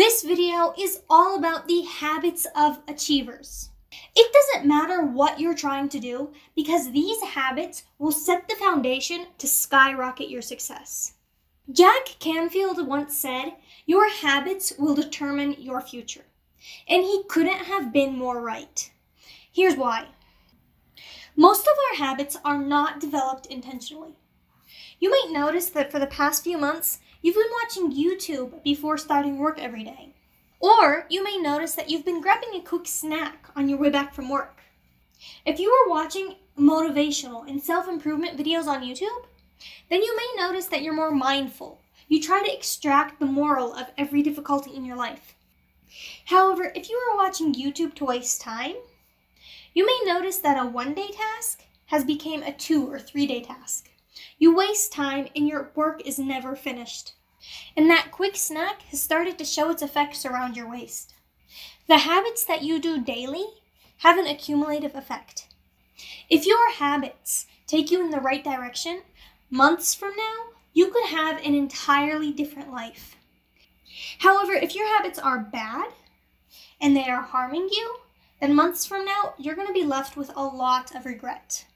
This video is all about the habits of achievers. It doesn't matter what you're trying to do because these habits will set the foundation to skyrocket your success. Jack Canfield once said, "Your habits will determine your future." And he couldn't have been more right. Here's why. Most of our habits are not developed intentionally. You might notice that for the past few months, you've been watching YouTube before starting work every day. Or you may notice that you've been grabbing a quick snack on your way back from work. If you are watching motivational and self-improvement videos on YouTube, then you may notice that you're more mindful. You try to extract the moral of every difficulty in your life. However, if you are watching YouTube to waste time, you may notice that a one-day task has become a 2 or 3 day task. You waste time and your work is never finished. And that quick snack has started to show its effects around your waist. The habits that you do daily have an accumulative effect. If your habits take you in the right direction, months from now, you could have an entirely different life. However, if your habits are bad and they are harming you, then months from now, you're going to be left with a lot of regret.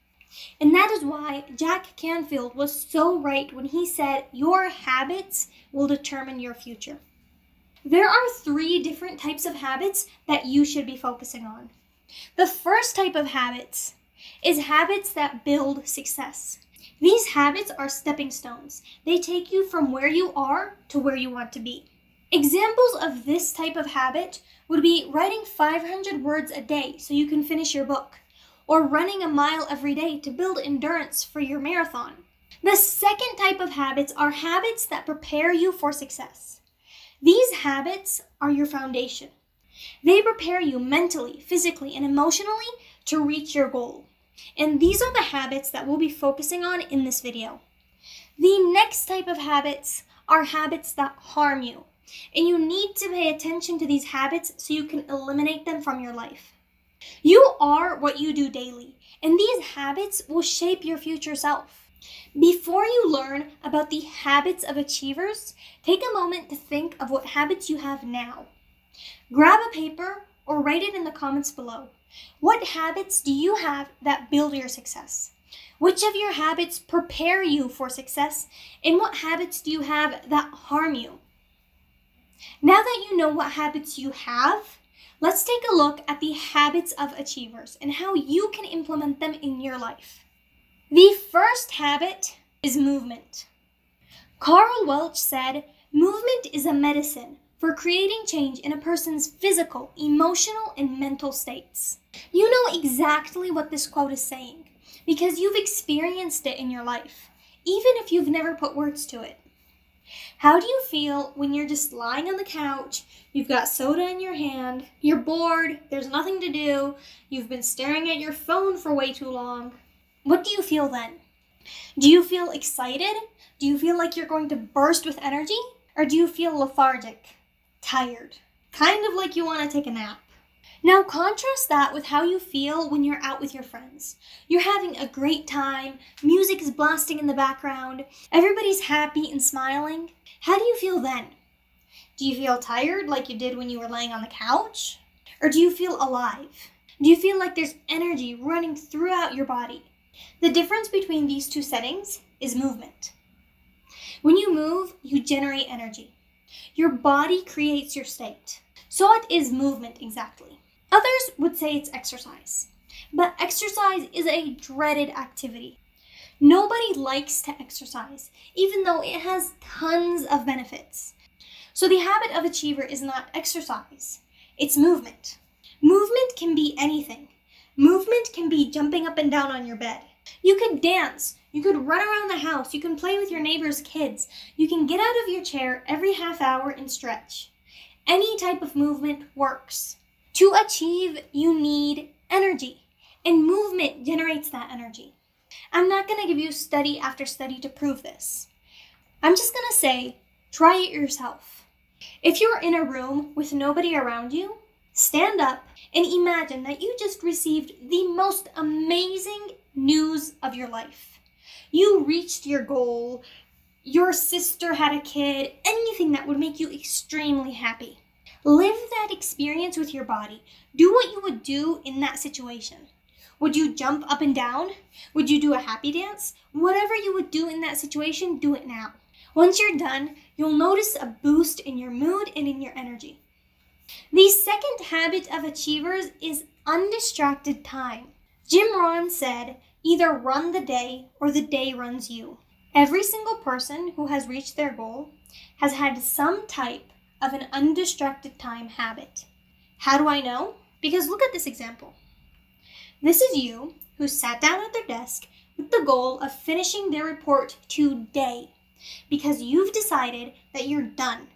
And that is why Jack Canfield was so right when he said, your habits will determine your future. There are 3 different types of habits that you should be focusing on. The first type of habits is habits that build success. These habits are stepping stones. They take you from where you are to where you want to be. Examples of this type of habit would be writing 500 words a day so you can finish your book, or running a mile every day to build endurance for your marathon. The second type of habits are habits that prepare you for success. These habits are your foundation. They prepare you mentally, physically, and emotionally to reach your goal. And these are the habits that we'll be focusing on in this video. The next type of habits are habits that harm you. And you need to pay attention to these habits so you can eliminate them from your life. You are what you do daily, and these habits will shape your future self. Before you learn about the habits of achievers, take a moment to think of what habits you have now. Grab a paper or write it in the comments below. What habits do you have that build your success? Which of your habits prepare you for success, and what habits do you have that harm you? Now that you know what habits you have, let's take a look at the habits of achievers and how you can implement them in your life. The first habit is movement. Carl Welch said, "Movement is a medicine for creating change in a person's physical, emotional, and mental states." You know exactly what this quote is saying because you've experienced it in your life, even if you've never put words to it. How do you feel when you're just lying on the couch, you've got soda in your hand, you're bored, there's nothing to do, you've been staring at your phone for way too long? What do you feel then? Do you feel excited? Do you feel like you're going to burst with energy? Or do you feel lethargic, tired, kind of like you want to take a nap? Now contrast that with how you feel when you're out with your friends. You're having a great time, music is blasting in the background, everybody's happy and smiling. How do you feel then? Do you feel tired like you did when you were laying on the couch? Or do you feel alive? Do you feel like there's energy running throughout your body? The difference between these 2 settings is movement. When you move, you generate energy. Your body creates your state. So what is movement exactly? Others would say it's exercise, but exercise is a dreaded activity. Nobody likes to exercise, even though it has tons of benefits. So the habit of achiever is not exercise, it's movement. Movement can be anything. Movement can be jumping up and down on your bed. You could dance, you could run around the house, you can play with your neighbor's kids, you can get out of your chair every half hour and stretch. Any type of movement works. To achieve, you need energy, and movement generates that energy. I'm not going to give you study after study to prove this. I'm just going to say, try it yourself. If you're in a room with nobody around you, stand up and imagine that you just received the most amazing news of your life. You reached your goal, your sister had a kid, anything that would make you extremely happy. Live that experience with your body. Do what you would do in that situation. Would you jump up and down? Would you do a happy dance? Whatever you would do in that situation, do it now. Once you're done, you'll notice a boost in your mood and in your energy. The second habit of achievers is undistracted time. Jim Rohn said, either run the day or the day runs you. Every single person who has reached their goal has had some type of an undistracted time habit. How do I know? Because look at this example. This is you who sat down at their desk with the goal of finishing their report today because you've decided that you're done.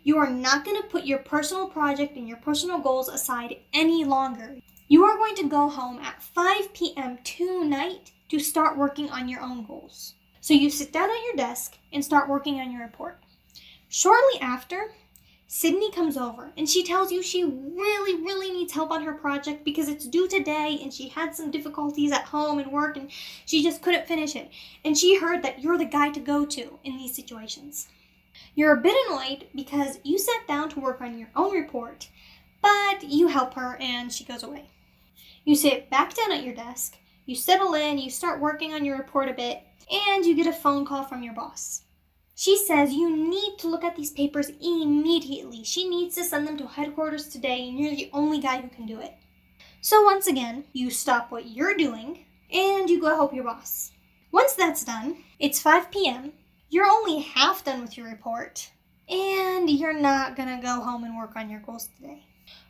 You are not going to put your personal project and your personal goals aside any longer. You are going to go home at 5 p.m. tonight to start working on your own goals. So you sit down at your desk and start working on your report. Shortly after, Sydney comes over and she tells you she really needs help on her project because it's due today and she had some difficulties at home and work and she just couldn't finish it. And she heard that you're the guy to go to in these situations. You're a bit annoyed because you sat down to work on your own report, but you help her and she goes away. You sit back down at your desk, you settle in, you start working on your report a bit, and you get a phone call from your boss. She says you need to look at these papers immediately. She needs to send them to headquarters today, and you're the only guy who can do it. So once again, you stop what you're doing, and you go help your boss. Once that's done, it's 5 p.m., you're only half done with your report, and you're not gonna go home and work on your goals today.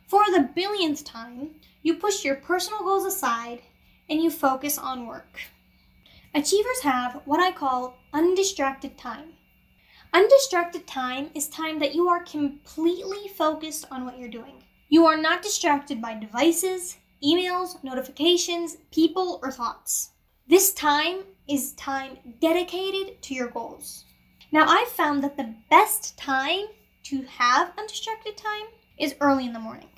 For the billionth time, you push your personal goals aside, and you focus on work. Achievers have what I call undistracted time. Undistracted time is time that you are completely focused on what you're doing. You are not distracted by devices, emails, notifications, people, or thoughts. This time is time dedicated to your goals. Now, I've found that the best time to have undistracted time is early in the morning.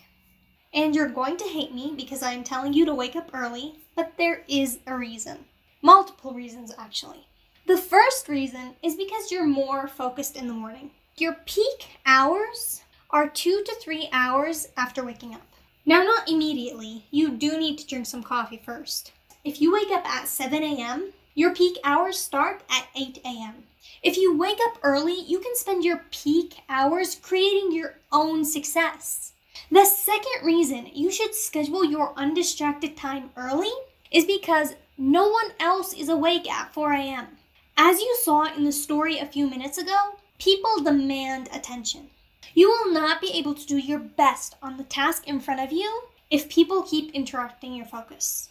And you're going to hate me because I'm telling you to wake up early, but there is a reason. Multiple reasons, actually. The first reason is because you're more focused in the morning. Your peak hours are 2 to 3 hours after waking up. Now, not immediately. You do need to drink some coffee first. If you wake up at 7 a.m., your peak hours start at 8 a.m. If you wake up early, you can spend your peak hours creating your own success. The second reason you should schedule your undistracted time early is because no one else is awake at 4 a.m. As you saw in the story a few minutes ago, people demand attention. You will not be able to do your best on the task in front of you if people keep interrupting your focus.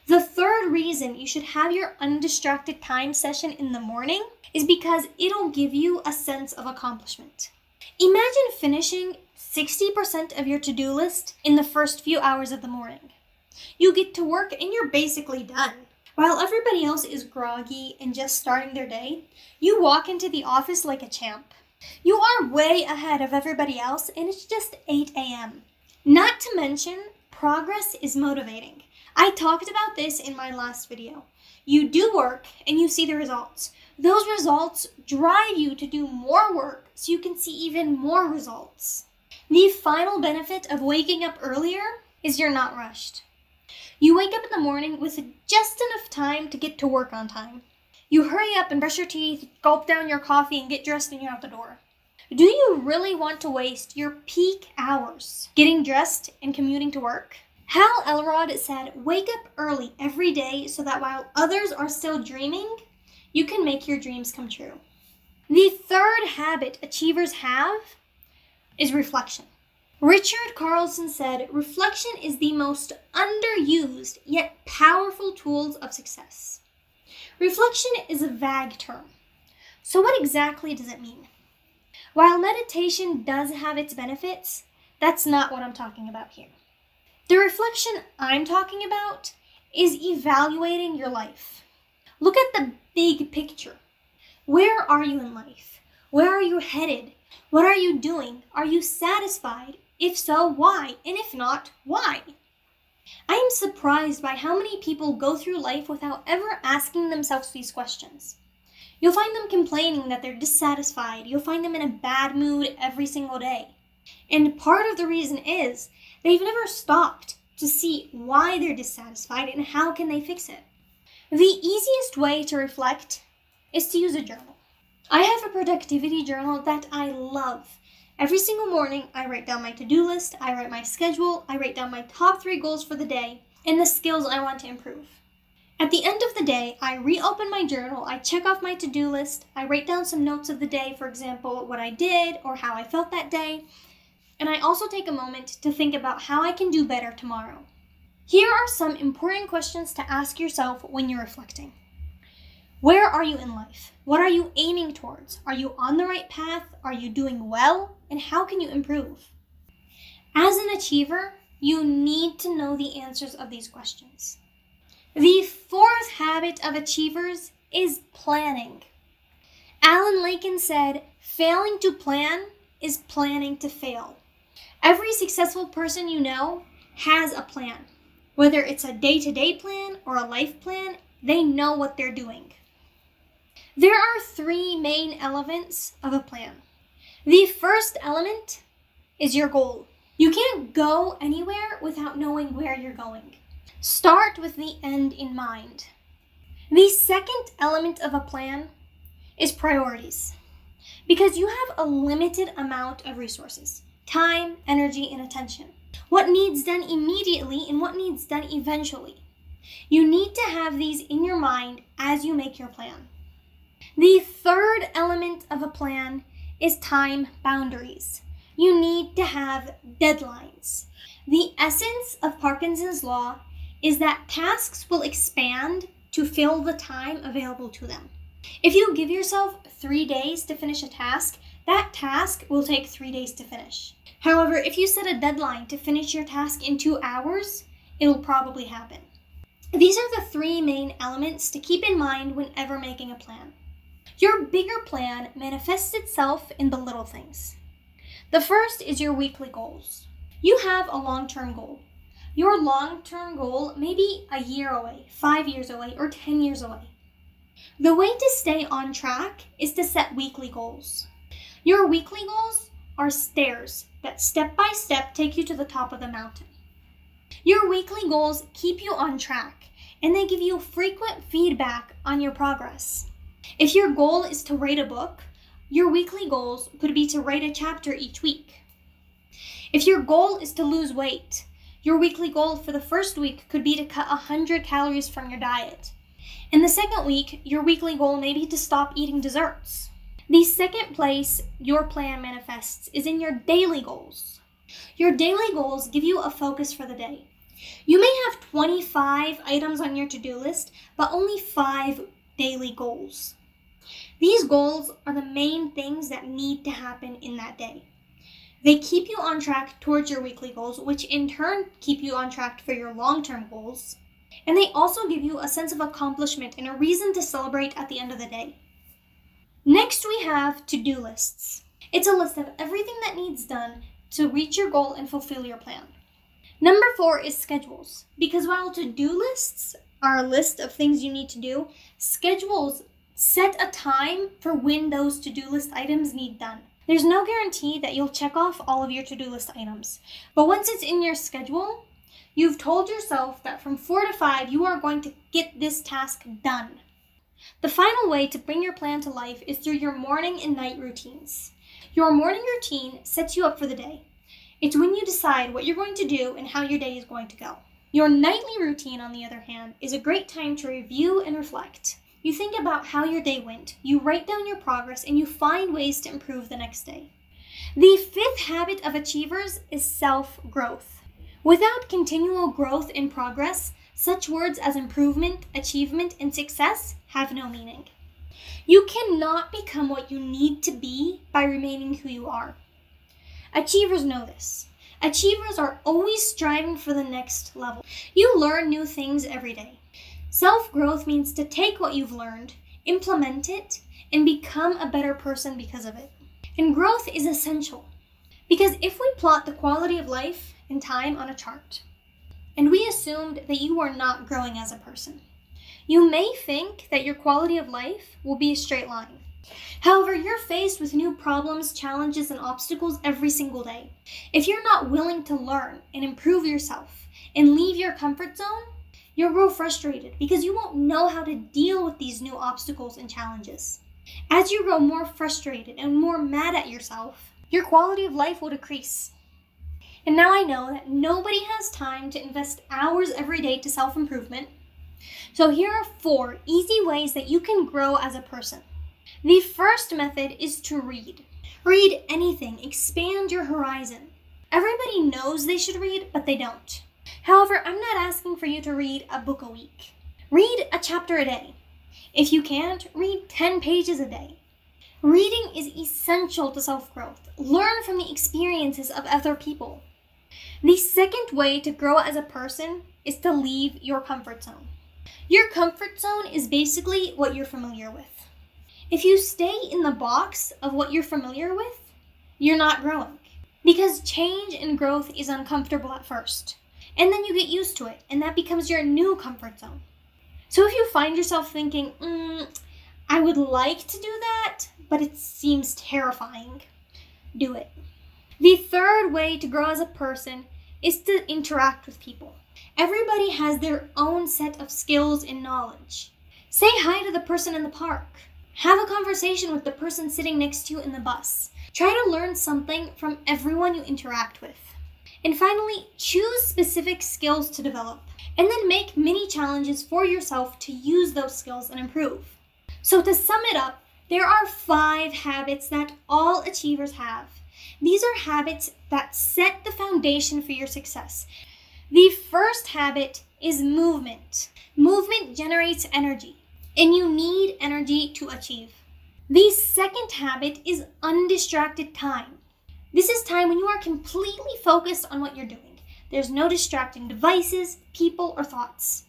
The third reason you should have your undistracted time session in the morning is because it'll give you a sense of accomplishment. Imagine finishing 60% of your to-do list in the first few hours of the morning. You get to work and you're basically done. While everybody else is groggy and just starting their day, you walk into the office like a champ. You are way ahead of everybody else and it's just 8 a.m. Not to mention, progress is motivating. I talked about this in my last video. You do work and you see the results. Those results drive you to do more work so you can see even more results. The final benefit of waking up earlier is you're not rushed. You wake up in the morning with just enough time to get to work on time. You hurry up and brush your teeth, gulp down your coffee, and get dressed and you're out the door. Do you really want to waste your peak hours getting dressed and commuting to work? Hal Elrod said, wake up early every day so that while others are still dreaming, you can make your dreams come true. The third habit achievers have is reflection. Richard Carlson said, reflection is the most underused yet powerful tools of success. Reflection is a vague term. So what exactly does it mean? While meditation does have its benefits, that's not what I'm talking about here. The reflection I'm talking about is evaluating your life. Look at the big picture. Where are you in life? Where are you headed? What are you doing? Are you satisfied? If so, why? And if not, why? I am surprised by how many people go through life without ever asking themselves these questions. You'll find them complaining that they're dissatisfied. You'll find them in a bad mood every single day. And part of the reason is they've never stopped to see why they're dissatisfied and how can they fix it. The easiest way to reflect is to use a journal. I have a productivity journal that I love. Every single morning, I write down my to-do list, I write my schedule, I write down my top 3 goals for the day, and the skills I want to improve. At the end of the day, I reopen my journal, I check off my to-do list, I write down some notes of the day, for example, what I did or how I felt that day, and I also take a moment to think about how I can do better tomorrow. Here are some important questions to ask yourself when you're reflecting. Where are you in life? What are you aiming towards? Are you on the right path? Are you doing well? And how can you improve? As an achiever, you need to know the answers of these questions. The 4th habit of achievers is planning. Alan Lakin said, "Failing to plan is planning to fail." Every successful person you know has a plan. Whether it's a day-to-day plan or a life plan, they know what they're doing. There are 3 main elements of a plan. The first element is your goal. You can't go anywhere without knowing where you're going. Start with the end in mind. The second element of a plan is priorities, because you have a limited amount of resources, time, energy, and attention. What needs done immediately and what needs done eventually. You need to have these in your mind as you make your plan. The third element of a plan is time boundaries. You need to have deadlines. The essence of Parkinson's law is that tasks will expand to fill the time available to them. If you give yourself 3 days to finish a task, that task will take 3 days to finish. However, if you set a deadline to finish your task in 2 hours, it will probably happen. These are the 3 main elements to keep in mind whenever making a plan. Your bigger plan manifests itself in the little things. The first is your weekly goals. You have a long-term goal. Your long-term goal may be a year away, 5 years away, or 10 years away. The way to stay on track is to set weekly goals. Your weekly goals are stairs that step by step take you to the top of the mountain. Your weekly goals keep you on track, and they give you frequent feedback on your progress. If your goal is to write a book, your weekly goals could be to write a chapter each week. If your goal is to lose weight, your weekly goal for the first week could be to cut 100 calories from your diet. In the second week, your weekly goal may be to stop eating desserts. The second place your plan manifests is in your daily goals. Your daily goals give you a focus for the day. You may have 25 items on your to-do list, but only 5 daily goals. These goals are the main things that need to happen in that day. They keep you on track towards your weekly goals, which in turn keep you on track for your long-term goals. And they also give you a sense of accomplishment and a reason to celebrate at the end of the day. Next, we have to-do lists. It's a list of everything that needs done to reach your goal and fulfill your plan. Number 4 is schedules. Because while to-do lists are a list of things you need to do, schedules set a time for when those to-do list items need done. There's no guarantee that you'll check off all of your to-do list items. But once it's in your schedule, you've told yourself that from 4 to 5, you are going to get this task done. The final way to bring your plan to life is through your morning and night routines. Your morning routine sets you up for the day. It's when you decide what you're going to do and how your day is going to go. Your nightly routine, on the other hand, is a great time to review and reflect. You think about how your day went, you write down your progress, and you find ways to improve the next day. The 5th habit of achievers is self-growth. Without continual growth and progress, such words as improvement, achievement, and success have no meaning. You cannot become what you need to be by remaining who you are. Achievers know this. Achievers are always striving for the next level. You learn new things every day. Self-growth means to take what you've learned, implement it, and become a better person because of it. And growth is essential, because if we plot the quality of life and time on a chart, and we assumed that you are not growing as a person, you may think that your quality of life will be a straight line. However, you're faced with new problems, challenges, and obstacles every single day. If you're not willing to learn and improve yourself and leave your comfort zone, you'll grow frustrated because you won't know how to deal with these new obstacles and challenges. As you grow more frustrated and more mad at yourself, your quality of life will decrease. And now I know that nobody has time to invest hours every day to self-improvement. So here are 4 easy ways that you can grow as a person. The first method is to read. Read anything, expand your horizon. Everybody knows they should read, but they don't. However, I'm not asking for you to read a book a week. Read a chapter a day. If you can't, read 10 pages a day. Reading is essential to self-growth. Learn from the experiences of other people. The second way to grow as a person is to leave your comfort zone. Your comfort zone is basically what you're familiar with. If you stay in the box of what you're familiar with, you're not growing. Because change and growth is uncomfortable at first. And then you get used to it, and that becomes your new comfort zone. So if you find yourself thinking, I would like to do that, but it seems terrifying, do it. The third way to grow as a person is to interact with people. Everybody has their own set of skills and knowledge. Say hi to the person in the park. Have a conversation with the person sitting next to you in the bus. Try to learn something from everyone you interact with. And finally, choose specific skills to develop, and then make mini challenges for yourself to use those skills and improve. So to sum it up, there are 5 habits that all achievers have. These are habits that set the foundation for your success. The first habit is movement. Movement generates energy, and you need energy to achieve. The second habit is undistracted time. This is time when you are completely focused on what you're doing. There's no distracting devices, people, or thoughts.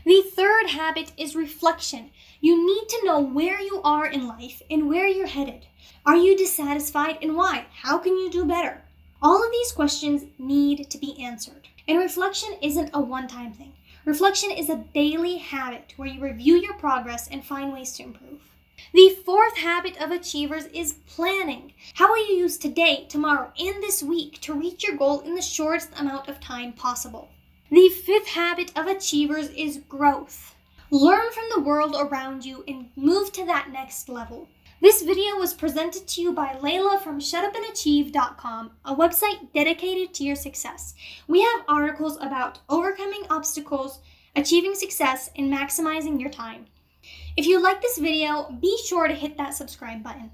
The third habit is reflection. You need to know where you are in life and where you're headed. Are you dissatisfied and why? How can you do better? All of these questions need to be answered. And reflection isn't a one-time thing. Reflection is a daily habit where you review your progress and find ways to improve. The fourth habit of achievers is planning. How will you use today, tomorrow, and this week to reach your goal in the shortest amount of time possible? The fifth habit of achievers is growth. Learn from the world around you and move to that next level. This video was presented to you by Layla from shutupandachieve.com, a website dedicated to your success. We have articles about overcoming obstacles, achieving success, and maximizing your time. If you like this video, be sure to hit that subscribe button.